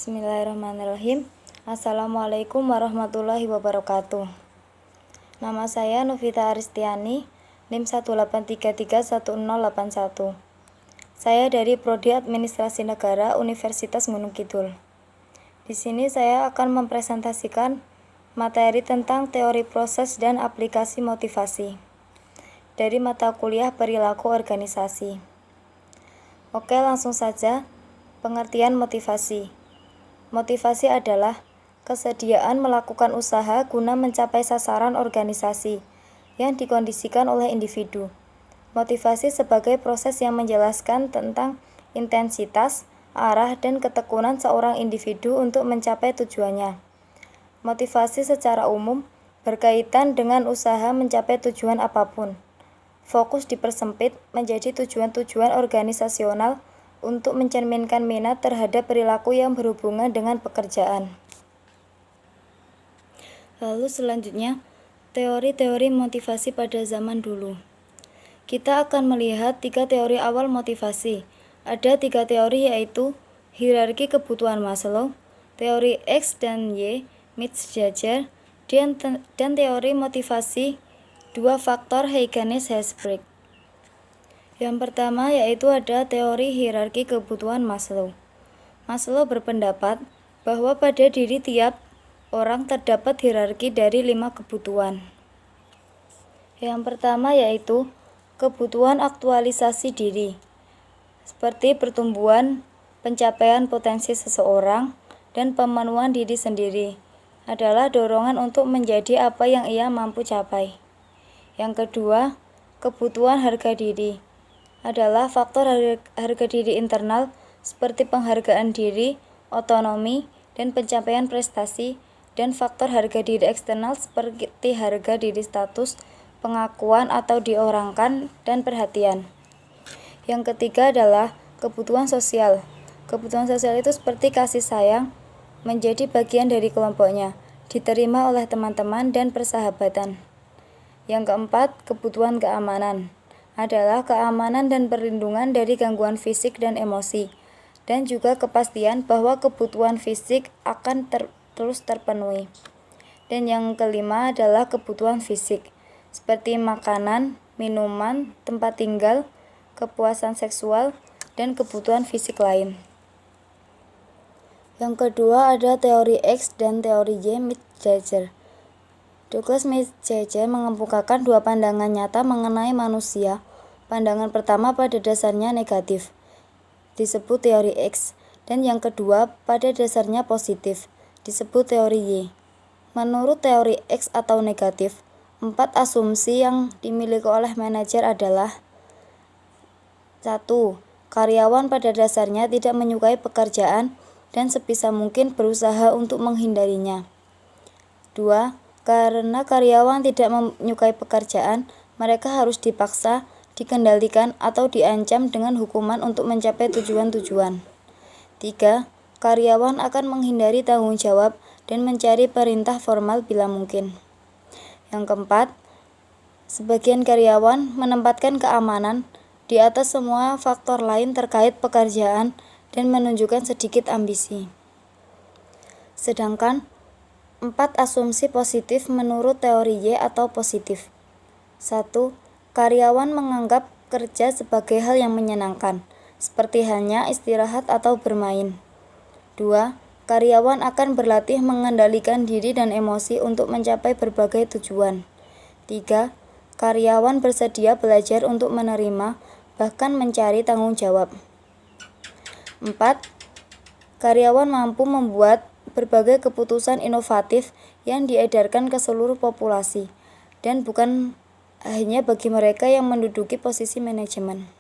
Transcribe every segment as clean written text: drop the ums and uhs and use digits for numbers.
Bismillahirrahmanirrahim. Assalamualaikum warahmatullahi wabarakatuh. Nama saya Novita Aristiani, NIM 183311081. Saya dari Prodi Administrasi Negara Universitas Gunung Kidul. Di sini saya akan mempresentasikan materi tentang teori proses dan aplikasi motivasi dari mata kuliah perilaku organisasi. Oke, langsung saja. Pengertian motivasi. Motivasi adalah kesediaan melakukan usaha guna mencapai sasaran organisasi yang dikondisikan oleh individu. Motivasi sebagai proses yang menjelaskan tentang intensitas, arah, dan ketekunan seorang individu untuk mencapai tujuannya. Motivasi secara umum berkaitan dengan usaha mencapai tujuan apapun. Fokus dipersempit menjadi tujuan-tujuan organisasional untuk mencerminkan minat terhadap perilaku yang berhubungan dengan pekerjaan. Lalu selanjutnya, teori-teori motivasi pada zaman dulu. Kita akan melihat 3 teori awal motivasi. Ada 3 teori, yaitu hierarki kebutuhan Maslow, teori X dan Y, Mises-Jaeger, dan teori motivasi 2 faktor Huygens-Herzberg. Yang pertama yaitu ada teori hierarki kebutuhan Maslow. Maslow berpendapat bahwa pada diri tiap orang terdapat hierarki dari 5 kebutuhan. Yang pertama yaitu kebutuhan aktualisasi diri, seperti pertumbuhan, pencapaian potensi seseorang, dan pemenuhan diri sendiri adalah dorongan untuk menjadi apa yang ia mampu capai. Yang kedua, kebutuhan harga diri adalah faktor harga diri internal seperti penghargaan diri, otonomi, dan pencapaian prestasi, dan faktor harga diri eksternal seperti harga diri status, pengakuan atau diorangkan, dan perhatian. Yang ketiga adalah kebutuhan sosial. Kebutuhan sosial itu seperti kasih sayang, menjadi bagian dari kelompoknya, diterima oleh teman-teman, dan persahabatan. Yang keempat, kebutuhan keamanan adalah keamanan dan perlindungan dari gangguan fisik dan emosi, dan juga kepastian bahwa kebutuhan fisik akan terus terpenuhi. Dan yang kelima adalah kebutuhan fisik, seperti makanan, minuman, tempat tinggal, kepuasan seksual, dan kebutuhan fisik lain. Yang kedua ada teori X dan teori Y Mises-Jaeger. Douglas Mises-Jaeger mengemukakan 2 pandangan nyata mengenai manusia. Pandangan pertama pada dasarnya negatif, disebut teori X, dan yang kedua pada dasarnya positif, disebut teori Y. Menurut teori X atau negatif, 4 asumsi yang dimiliki oleh manajer adalah: 1. Karyawan pada dasarnya tidak menyukai pekerjaan dan sebisa mungkin berusaha untuk menghindarinya. 2. Karena karyawan tidak menyukai pekerjaan, mereka harus dipaksa, dikendalikan, atau diancam dengan hukuman untuk mencapai tujuan-tujuan. 3. Karyawan akan menghindari tanggung jawab dan mencari perintah formal bila mungkin. Yang keempat, sebagian karyawan menempatkan keamanan di atas semua faktor lain terkait pekerjaan dan menunjukkan sedikit ambisi. Sedangkan 4 asumsi positif menurut teori Y atau positif. 1. Karyawan menganggap kerja sebagai hal yang menyenangkan, seperti halnya istirahat atau bermain. 2. Karyawan akan berlatih mengendalikan diri dan emosi untuk mencapai berbagai tujuan. 3. Karyawan bersedia belajar untuk menerima, bahkan mencari tanggung jawab. 4. Karyawan mampu membuat berbagai keputusan inovatif yang diedarkan ke seluruh populasi, dan bukan hanya bagi mereka yang menduduki posisi manajemen.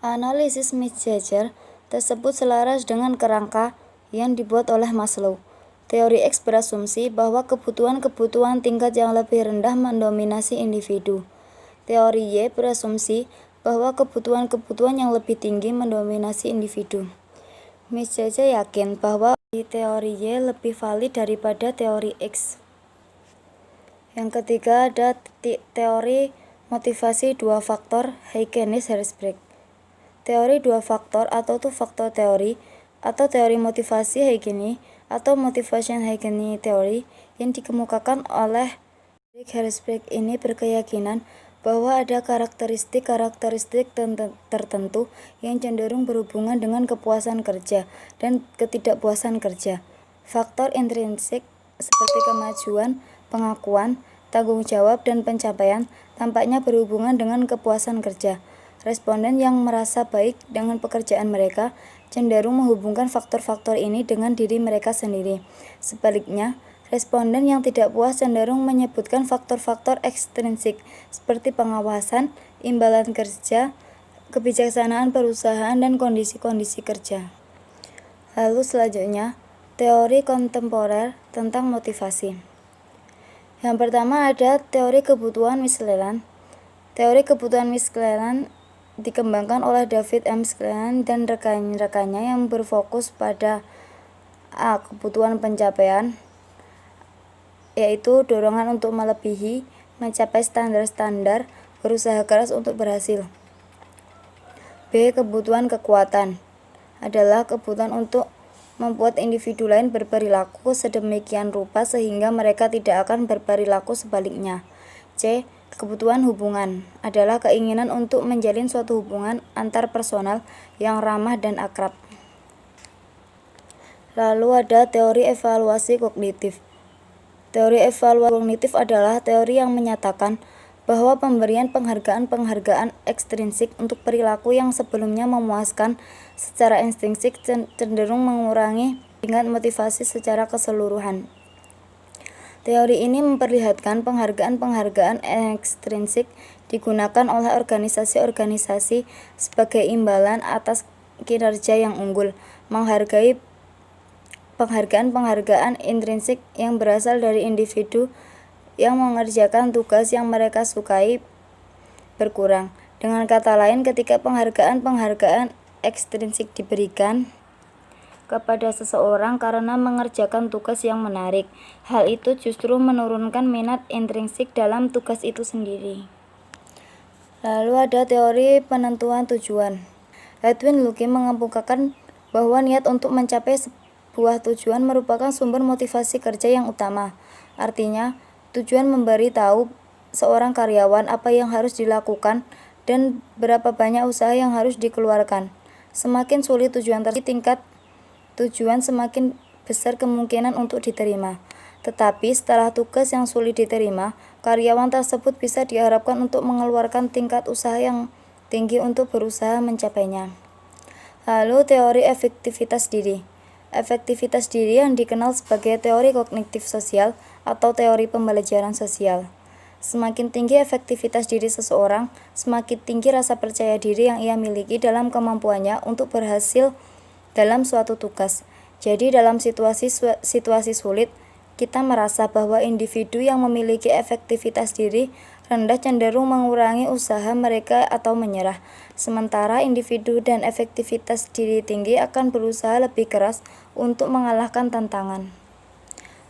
Analisis Mises-Jaeger tersebut selaras dengan kerangka yang dibuat oleh Maslow. Teori X berasumsi bahwa kebutuhan-kebutuhan tingkat yang lebih rendah mendominasi individu. Teori Y berasumsi bahwa kebutuhan-kebutuhan yang lebih tinggi mendominasi individu. Mises-Jaeger yakin bahwa teori Y lebih valid daripada teori X. Yang ketiga ada teori motivasi 2 faktor Huygens-Herzberg. Teori dua faktor atau two-factor teori atau teori motivasi Huygens atau motivation Huygens teori yang dikemukakan oleh Herzberg ini berkeyakinan bahwa ada karakteristik tertentu yang cenderung berhubungan dengan kepuasan kerja dan ketidakpuasan kerja. Faktor intrinsik seperti kemajuan, pengakuan, tanggung jawab, dan pencapaian tampaknya berhubungan dengan kepuasan kerja. Responden yang merasa baik dengan pekerjaan mereka cenderung menghubungkan faktor-faktor ini dengan diri mereka sendiri. Sebaliknya, responden yang tidak puas cenderung menyebutkan faktor-faktor ekstrinsik seperti pengawasan, imbalan kerja, kebijaksanaan perusahaan, dan kondisi-kondisi kerja. Lalu selanjutnya, teori kontemporer tentang motivasi. Yang pertama ada teori kebutuhan Miss-Leland. Teori kebutuhan Miss-Leland dikembangkan oleh David M. Miss-Leland dan rekan-rekannya yang berfokus pada A. Kebutuhan pencapaian, yaitu dorongan untuk melebihi, mencapai standar-standar, berusaha keras untuk berhasil. B. Kebutuhan kekuatan adalah kebutuhan untuk membuat individu lain berperilaku sedemikian rupa sehingga mereka tidak akan berperilaku sebaliknya. C. Kebutuhan hubungan adalah keinginan untuk menjalin suatu hubungan antar personal yang ramah dan akrab. Lalu ada teori evaluasi kognitif. Teori evaluasi kognitif adalah teori yang menyatakan bahwa pemberian penghargaan ekstrinsik untuk perilaku yang sebelumnya memuaskan secara instinktif cenderung mengurangi tingkat motivasi secara keseluruhan. Teori ini memperlihatkan penghargaan ekstrinsik digunakan oleh organisasi-organisasi sebagai imbalan atas kinerja yang unggul, menghargai penghargaan intrinsik yang berasal dari individu yang mengerjakan tugas yang mereka sukai berkurang. Dengan kata lain, ketika penghargaan ekstrinsik diberikan kepada seseorang karena mengerjakan tugas yang menarik, hal itu justru menurunkan minat intrinsik dalam tugas itu sendiri. Lalu ada teori penentuan tujuan. Edwin Luke mengemukakan bahwa niat untuk mencapai sebuah tujuan merupakan sumber motivasi kerja yang utama. Artinya, tujuan memberi tahu seorang karyawan apa yang harus dilakukan dan berapa banyak usaha yang harus dikeluarkan. Semakin sulit tujuan tersebut, tingkat tujuan semakin besar kemungkinan untuk diterima. Tetapi setelah tugas yang sulit diterima, karyawan tersebut bisa diharapkan untuk mengeluarkan tingkat usaha yang tinggi untuk berusaha mencapainya. Lalu teori efektivitas diri. Efektivitas diri yang dikenal sebagai teori kognitif sosial atau teori pembelajaran sosial. Semakin tinggi efektivitas diri seseorang, semakin tinggi rasa percaya diri yang ia miliki dalam kemampuannya untuk berhasil dalam suatu tugas. Jadi dalam situasi sulit, kita merasa bahwa individu yang memiliki efektivitas diri rendah cenderung mengurangi usaha mereka atau menyerah. Sementara individu dan efektivitas diri tinggi akan berusaha lebih keras untuk mengalahkan tantangan.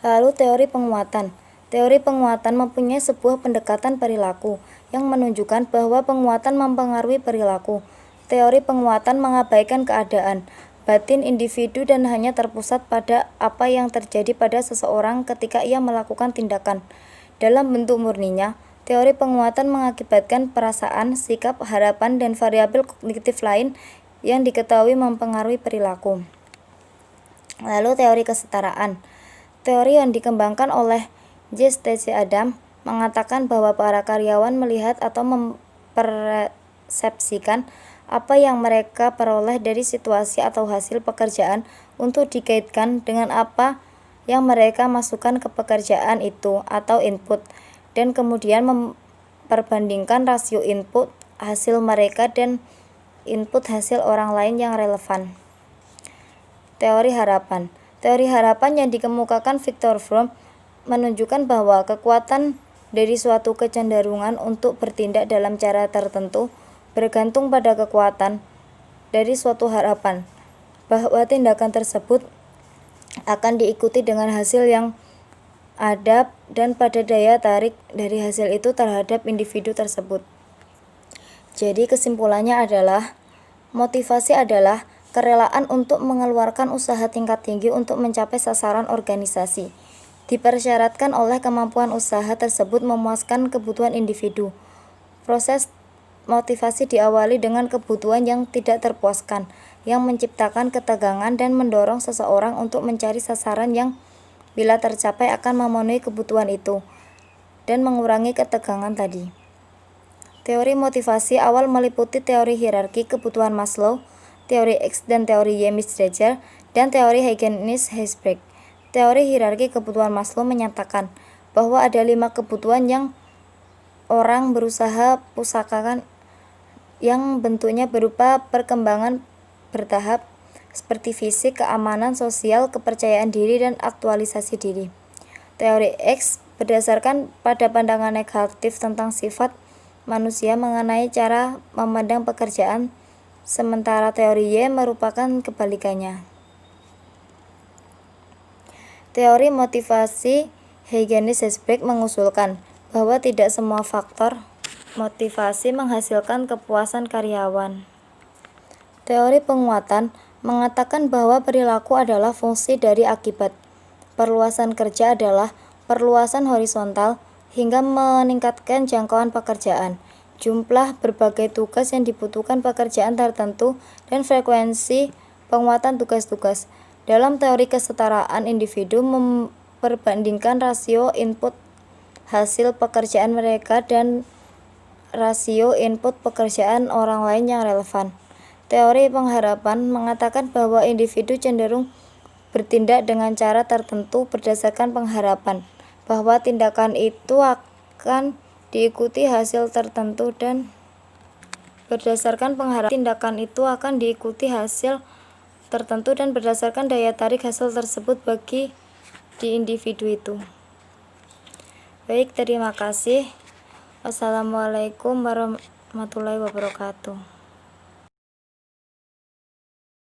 Lalu teori penguatan. Teori penguatan mempunyai sebuah pendekatan perilaku yang menunjukkan bahwa penguatan mempengaruhi perilaku. Teori penguatan mengabaikan keadaan batin individu dan hanya terpusat pada apa yang terjadi pada seseorang ketika ia melakukan tindakan. Dalam bentuk murninya, teori penguatan mengakibatkan perasaan, sikap, harapan, dan variabel kognitif lain yang diketahui mempengaruhi perilaku. Lalu teori kesetaraan. Teori yang dikembangkan oleh J. Stacy Adam mengatakan bahwa para karyawan melihat atau mempersepsikan apa yang mereka peroleh dari situasi atau hasil pekerjaan untuk dikaitkan dengan apa yang mereka masukkan ke pekerjaan itu atau input, dan kemudian memperbandingkan rasio input hasil mereka dan input hasil orang lain yang relevan. Teori harapan. Teori harapan yang dikemukakan Viktor Fromm menunjukkan bahwa kekuatan dari suatu kecenderungan untuk bertindak dalam cara tertentu bergantung pada kekuatan dari suatu harapan bahwa tindakan tersebut akan diikuti dengan hasil yang ada dan pada daya tarik dari hasil itu terhadap individu tersebut. Jadi kesimpulannya adalah Motivasi adalah kerelaan untuk mengeluarkan usaha tingkat tinggi untuk mencapai sasaran organisasi. Dipersyaratkan oleh kemampuan usaha tersebut memuaskan kebutuhan individu. Proses motivasi diawali dengan kebutuhan yang tidak terpuaskan, yang menciptakan ketegangan dan mendorong seseorang untuk mencari sasaran yang bila tercapai akan memenuhi kebutuhan itu dan mengurangi ketegangan tadi. Teori motivasi awal meliputi teori hierarki kebutuhan Maslow, teori X dan teori Yemis-Dreger, dan teori Hyginus-Herzberg. Teori hierarki kebutuhan Maslow menyatakan bahwa ada 5 kebutuhan yang orang berusaha pusakakan yang bentuknya berupa perkembangan bertahap seperti fisik, keamanan sosial, kepercayaan diri, dan aktualisasi diri. Teori X berdasarkan pada pandangan negatif tentang sifat manusia mengenai cara memandang pekerjaan, sementara teori Y merupakan kebalikannya. Teori motivasi Hyginus-Herzberg mengusulkan bahwa tidak semua faktor motivasi menghasilkan kepuasan karyawan. Teori penguatan mengatakan bahwa perilaku adalah fungsi dari akibat. Perluasan kerja adalah perluasan horizontal hingga meningkatkan jangkauan pekerjaan, jumlah berbagai tugas yang dibutuhkan pekerjaan tertentu, dan frekuensi penguatan tugas-tugas. Dalam teori kesetaraan individu memperbandingkan rasio input hasil pekerjaan mereka dan rasio input pekerjaan orang lain yang relevan. Teori pengharapan mengatakan bahwa individu cenderung bertindak dengan cara tertentu berdasarkan pengharapan bahwa tindakan itu akan diikuti hasil tertentu dan berdasarkan daya tarik hasil tersebut bagi di individu itu. Baik, terima kasih. Wassalamualaikum warahmatullahi wabarakatuh.